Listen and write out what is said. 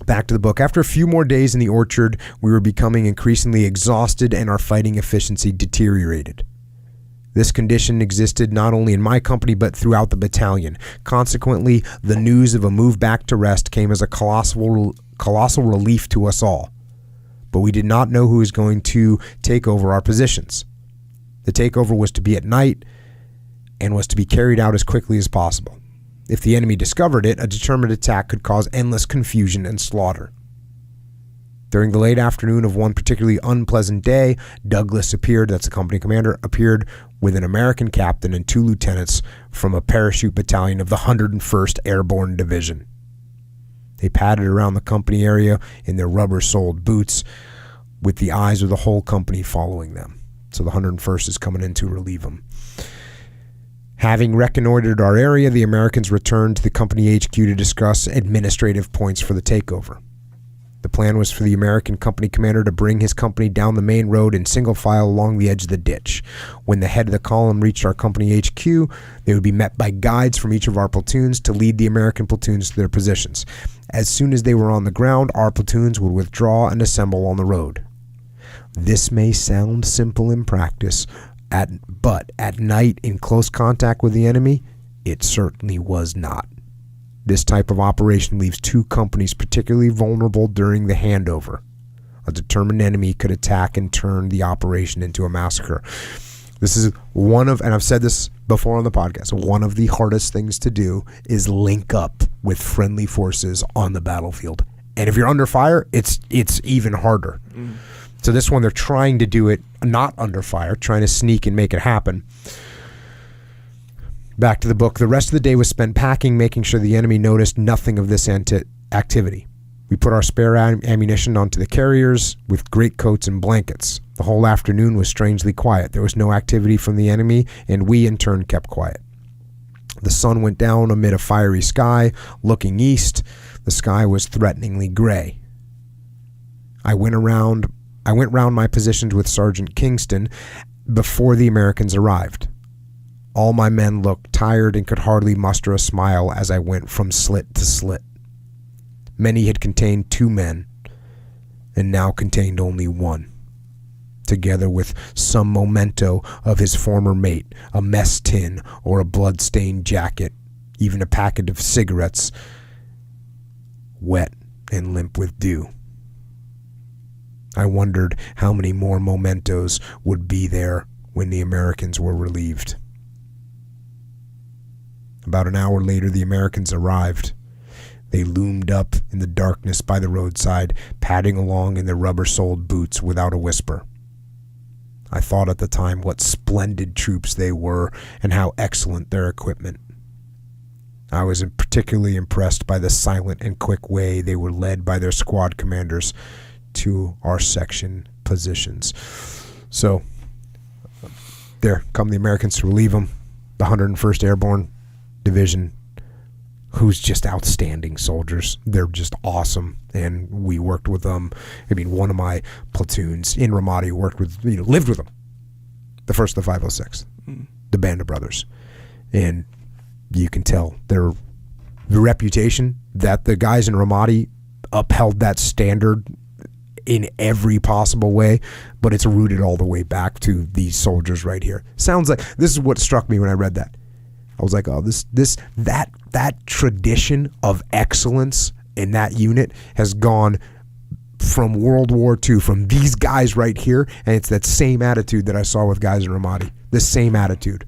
Back to the book. After a few more days in the orchard, we were becoming increasingly exhausted and our fighting efficiency deteriorated. This condition existed not only in my company but throughout the battalion. Consequently, the news of a move back to rest came as a colossal relief to us all. But we did not know who was going to take over our positions. The takeover was to be at night and was to be carried out as quickly as possible. If the enemy discovered it, a determined attack could cause endless confusion and slaughter. During the late afternoon of one particularly unpleasant day, Douglas appeared, that's the company commander, appeared with an American captain and 2 lieutenants from a parachute battalion of the 101st Airborne Division. They padded around the company area in their rubber-soled boots with the eyes of the whole company following them. So the 101st is coming in to relieve them. Having reconnoitered our area, the Americans returned to the company HQ to discuss administrative points for the takeover. The plan was for the American company commander to bring his company down the main road in single file along the edge of the ditch. When the head of the column reached our company HQ, they would be met by guides from each of our platoons to lead the American platoons to their positions. As soon as they were on the ground, our platoons would withdraw and assemble on the road. This may sound simple in practice, but at night in close contact with the enemy, it certainly was not. This type of operation leaves 2 companies particularly vulnerable during the handover. A determined enemy could attack and turn the operation into a massacre. This is one of, and I've said this before on the podcast, one of the hardest things to do is link up with friendly forces on the battlefield. And if you're under fire, it's even harder. So this one, they're trying to do it not under fire, trying to sneak and make it happen. Back to the book. The rest of the day was spent packing, making sure the enemy noticed nothing of this activity. We put our spare ammunition onto the carriers with greatcoats and blankets. The whole afternoon was strangely quiet. There was no activity from the enemy, and we in turn kept quiet. The sun went down amid a fiery sky. Looking east, the sky was threateningly gray. I went round my positions with Sergeant Kingston before the Americans arrived. All my men looked tired and could hardly muster a smile as I went from slit to slit. Many had contained 2 men and now contained only 1, together with some memento of his former mate, a mess tin or a blood-stained jacket, even a packet of cigarettes, wet and limp with dew. I wondered how many more mementos would be there when the Americans were relieved. About an hour later, the Americans arrived. They loomed up in the darkness by the roadside, padding along in their rubber-soled boots without a whisper. I thought at the time what splendid troops they were and how excellent their equipment. I was particularly impressed by the silent and quick way they were led by their squad commanders to our section positions. So there come the Americans to relieve them. The 101st Airborne Division, who's just outstanding soldiers. They're just awesome, and we worked with them. I mean, one of my platoons in Ramadi lived with them. The 1st of the 506, the Band of Brothers, and you can tell the reputation that the guys in Ramadi upheld that standard in every possible way, but it's rooted all the way back to these soldiers right here. Sounds like this is what struck me when I read that. I was like, oh, that tradition of excellence in that unit has gone from World War II, from these guys right here, and it's that same attitude that I saw with guys in Ramadi. The same attitude.